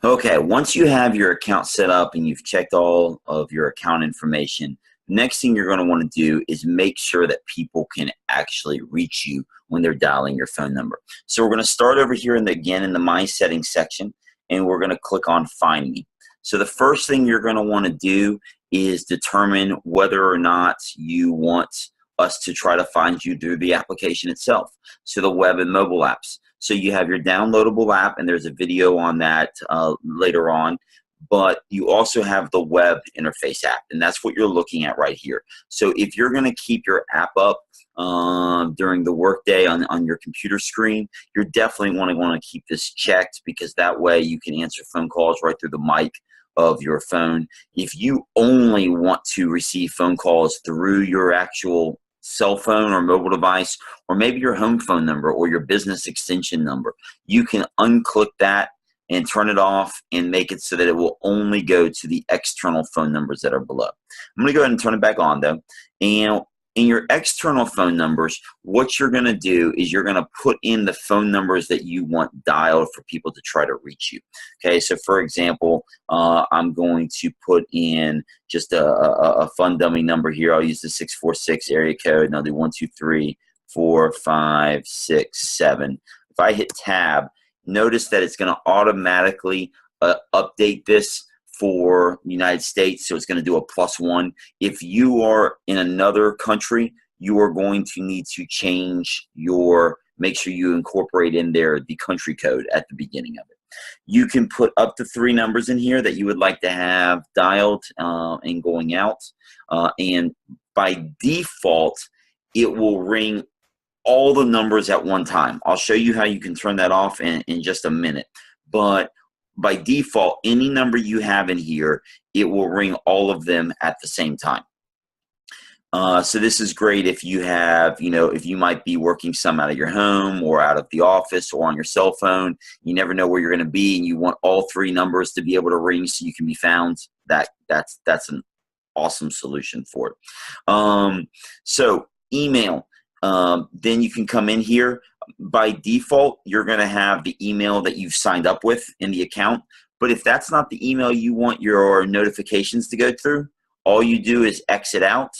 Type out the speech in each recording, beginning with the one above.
Okay, once you have your account set up and you've checked all of your account information, the next thing you're going to want to do is make sure that people can actually reach you when they're dialing your phone number. So we're going to start over here again in the My Settings section, and we're going to click on Find Me. So the first thing you're going to want to do is determine whether or not you want us to try to find you through the application itself. So the web and mobile apps. So you have your downloadable app, and there's a video on that later on, but you also have the web interface app, and that's what you're looking at right here. So if you're going to keep your app up during the workday on your computer screen, you're definitely want to keep this checked, because that way you can answer phone calls right through the mic of your phone. If you only want to receive phone calls through your actual cell phone or mobile device, or maybe your home phone number or your business extension number, you can unclick that and turn it off and make it so that it will only go to the external phone numbers that are below. I'm going to go ahead and turn it back on though. And in your external phone numbers, what you're going to do is you're going to put in the phone numbers that you want dialed for people to try to reach you. Okay, so for example, I'm going to put in just a fun dummy number here. I'll use the 646 area code, and I'll do 1, 2, 3, 4, 5, 6, 7. If I hit tab, notice that it's going to automatically update this for the United States, so it's going to do a +1. If you are in another country, you are going to need to change make sure you incorporate in there the country code at the beginning of it. You can put up to 3 numbers in here that you would like to have dialed and going out, and by default, it will ring all the numbers at one time. I'll show you how you can turn that off in just a minute, but by default, any number you have in here, it will ring all of them at the same time. So this is great if you have, if you might be working some out of your home or out of the office or on your cell phone. You never know where you're going to be, and you want all 3 numbers to be able to ring so you can be found. That's an awesome solution for it. So email. Then you can come in here. By default, you're going to have the email that you've signed up with in the account. But if that's not the email you want your notifications to go through, all you do is exit out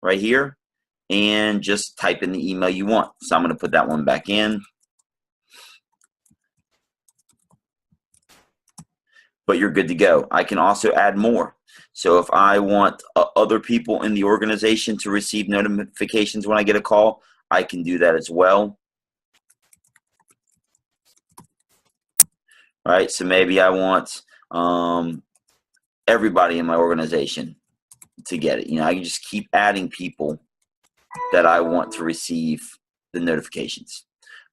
right here and just type in the email you want. So I'm going to put that one back in. But you're good to go. I can also add more. So if I want other people in the organization to receive notifications when I get a call, I can do that as well. All right, so maybe I want everybody in my organization to get it. I can just keep adding people that I want to receive the notifications.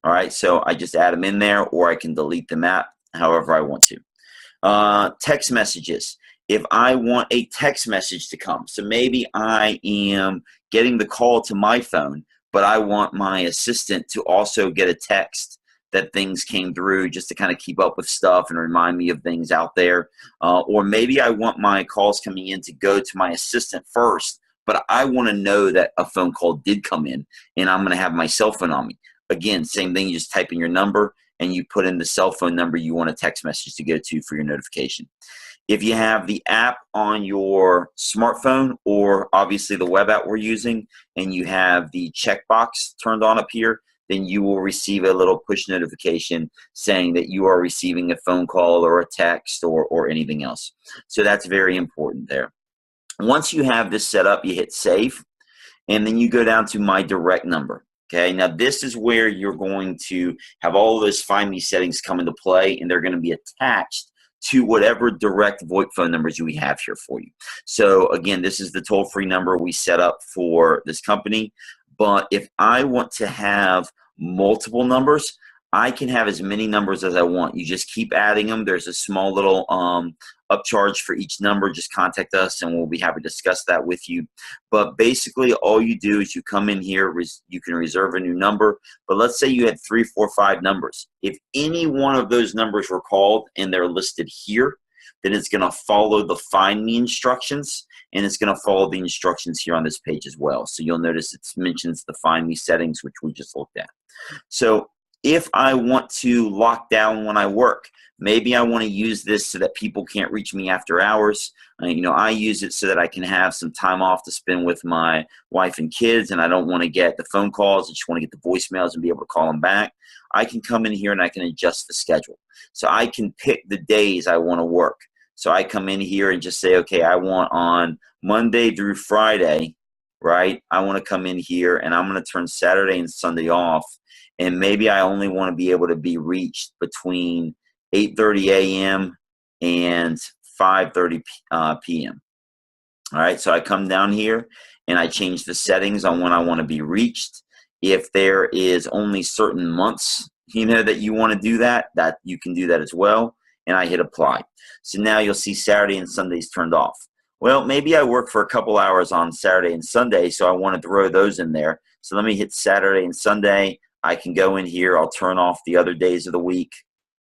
All right, so I just add them in there, or I can delete them however I want to. Text messages. If I want a text message to come, so maybe I am getting the call to my phone, but I want my assistant to also get a text that things came through, just to kind of keep up with stuff and remind me of things out there. Or maybe I want my calls coming in to go to my assistant first, but I want to know that a phone call did come in, and I'm going to have my cell phone on me. Again, same thing, you just type in your number and you put in the cell phone number you want a text message to go to for your notification. If you have the app on your smartphone, or obviously the web app we're using, and you have the checkbox turned on up here, then you will receive a little push notification saying that you are receiving a phone call or a text or anything else. So that's very important there. Once you have this set up, you hit save, and then you go down to my direct number. Okay, now this is where you're going to have all of those Find Me settings come into play, and they're going to be attached to whatever direct VoIP phone numbers we have here for you. So again, this is the toll-free number we set up for this company. But if I want to have multiple numbers, I can have as many numbers as I want. You just keep adding them. There's a small little upcharge for each number. Just contact us and we'll be happy to discuss that with you. But basically, all you do is you come in here, you can reserve a new number. But let's say you had 3, 4, 5 numbers. If any one of those numbers were called and they're listed here, then it's going to follow the Find Me instructions, and it's going to follow the instructions here on this page as well. So you'll notice it mentions the Find Me settings, which we just looked at. So If I want to lock down when I work, maybe I want to use this so that people can't reach me after hours. I use it so that I can have some time off to spend with my wife and kids, and I don't want to get the phone calls. I just want to get the voicemails and be able to call them back. I can come in here and I can adjust the schedule. So I can pick the days I want to work. So I come in here and just say, okay, I want on Monday through Friday, right? I want to come in here and I'm going to turn Saturday and Sunday off. And maybe I only want to be able to be reached between 8:30 a.m. and 5:30 p.m. All right, so I come down here and I change the settings on when I want to be reached. If there is only certain months, that you want to do that you can do that as well. And I hit apply. So now you'll see Saturday and Sundays turned off. Well, maybe I work for a couple hours on Saturday and Sunday, so I want to throw those in there. So let me hit Saturday and Sunday. I can go in here, I'll turn off the other days of the week,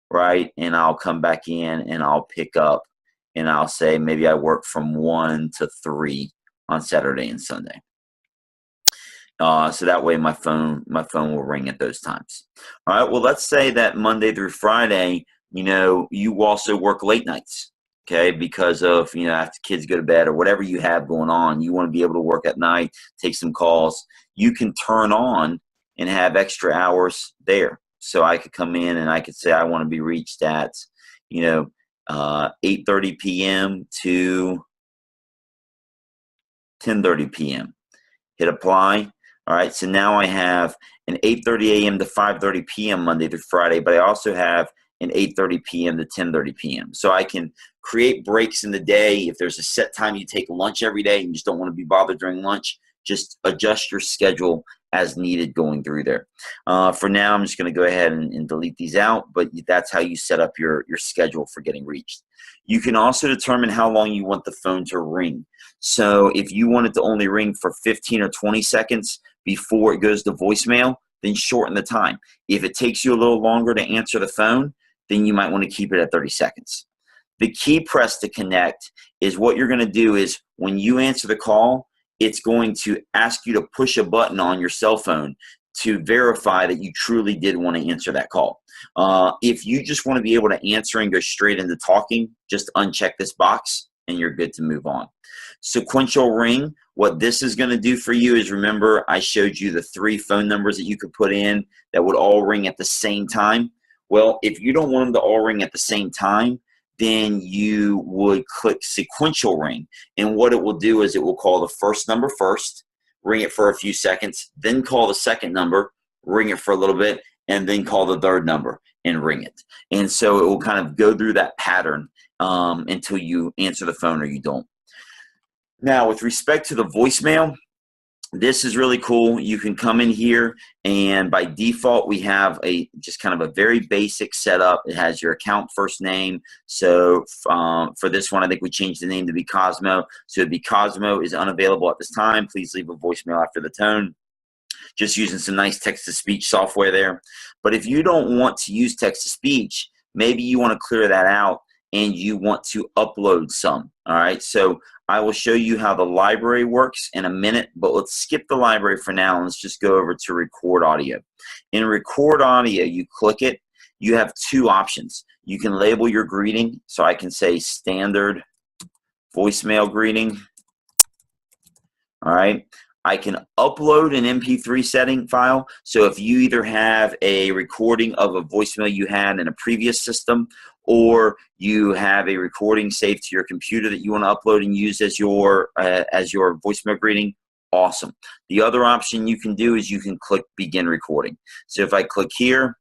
right? And I'll come back in and I'll pick up and I'll say maybe I work from 1 to 3 on Saturday and Sunday. So that way my phone will ring at those times. All right, well, let's say that Monday through Friday, you also work late nights, okay, because of, after kids go to bed or whatever you have going on, you want to be able to work at night, take some calls. You can turn on and have extra hours there. So I could come in and I could say I want to be reached at, 8:30 p.m. to 10:30 p.m. Hit apply. All right, so now I have an 8:30 a.m. to 5:30 p.m. Monday through Friday, but I also have an 8:30 p.m. to 10:30 p.m. So I can create breaks in the day. If there's a set time you take lunch every day and you just don't want to be bothered during lunch, just adjust your schedule as needed going through there. For now, I'm just going to go ahead and delete these out, but that's how you set up your schedule for getting reached. You can also determine how long you want the phone to ring. So if you want it to only ring for 15 or 20 seconds before it goes to voicemail, then shorten the time. If it takes you a little longer to answer the phone, then you might want to keep it at 30 seconds. The key press to connect is what you're going to do is when you answer the call, it's going to ask you to push a button on your cell phone to verify that you truly did want to answer that call. If you just want to be able to answer and go straight into talking, just uncheck this box and you're good to move on. Sequential ring, what this is going to do for you is, remember I showed you the 3 phone numbers that you could put in that would all ring at the same time. Well, if you don't want them to all ring at the same time, then you would click sequential ring. And what it will do is it will call the first number first, ring it for a few seconds, then call the second number, ring it for a little bit, and then call the third number and ring it. And so it will kind of go through that pattern until you answer the phone or you don't. Now, with respect to the voicemail, this is really cool. You can come in here and by default, we have just kind of a very basic setup. It has your account first name. So for this one, I think we changed the name to be Cosmo. So it'd be Cosmo is unavailable at this time. Please leave a voicemail after the tone. Just using some nice text-to-speech software there. But if you don't want to use text-to-speech, maybe you want to clear that out and you want to upload some. All right, so I will show you how the library works in a minute, but let's skip the library for now and let's just go over to record audio. In record audio, you click it. You have 2 options. You can label your greeting, so I can say standard voicemail greeting. All right. I can upload an MP3 setting file. So if you either have a recording of a voicemail you had in a previous system, or you have a recording saved to your computer that you want to upload and use as your voicemail greeting, awesome. The other option you can do is you can click begin recording. So if I click here,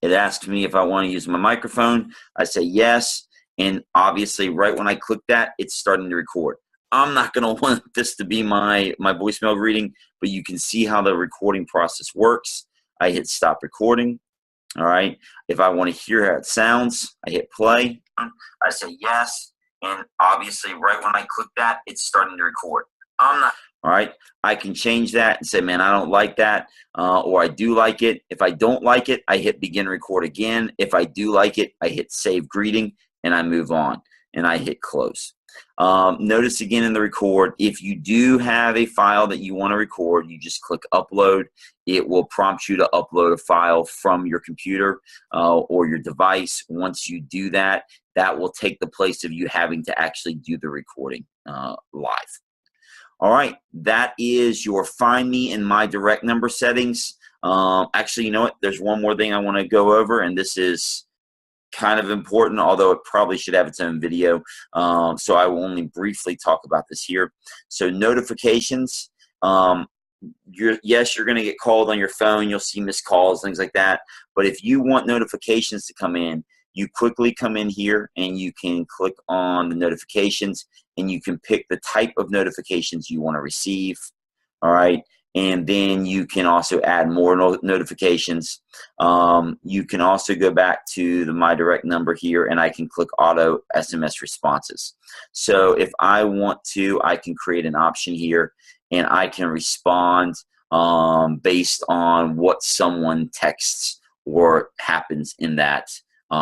it asks me if I want to use my microphone. I say yes, and obviously right when I click that, it's starting to record. I'm not going to want this to be my voicemail greeting, but you can see how the recording process works. I hit stop recording. All right. If I want to hear how it sounds, I hit play. I say yes, and obviously right when I click that, it's starting to record. All right. I can change that and say, man, I don't like that, or I do like it. If I don't like it, I hit begin record again. If I do like it, I hit save greeting and I move on. and I hit close. Notice again in the record, if you do have a file that you want to record, you just click upload. It will prompt you to upload a file from your computer or your device. Once you do that, that will take the place of you having to actually do the recording live. All right, that is your Find Me and My Direct Number settings. Actually, you know what? There's one more thing I want to go over, and this is kind of important, although it probably should have its own video. So I will only briefly talk about this here. So notifications. Yes, you're going to get called on your phone. You'll see missed calls, things like that. But if you want notifications to come in, you quickly come in here and you can click on the notifications and you can pick the type of notifications you want to receive. All right. And then you can also add more notifications. You can also go back to the My Direct Number here and I can click Auto SMS Responses. So if I want to, I can create an option here and I can respond based on what someone texts or happens in that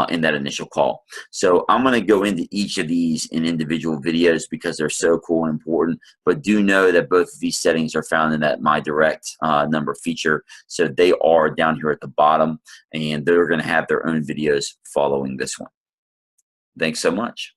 initial call. So I'm going to go into each of these in individual videos because they're so cool and important, but do know that both of these settings are found in that My Direct Number feature. So they are down here at the bottom and they're going to have their own videos following this one. Thanks so much.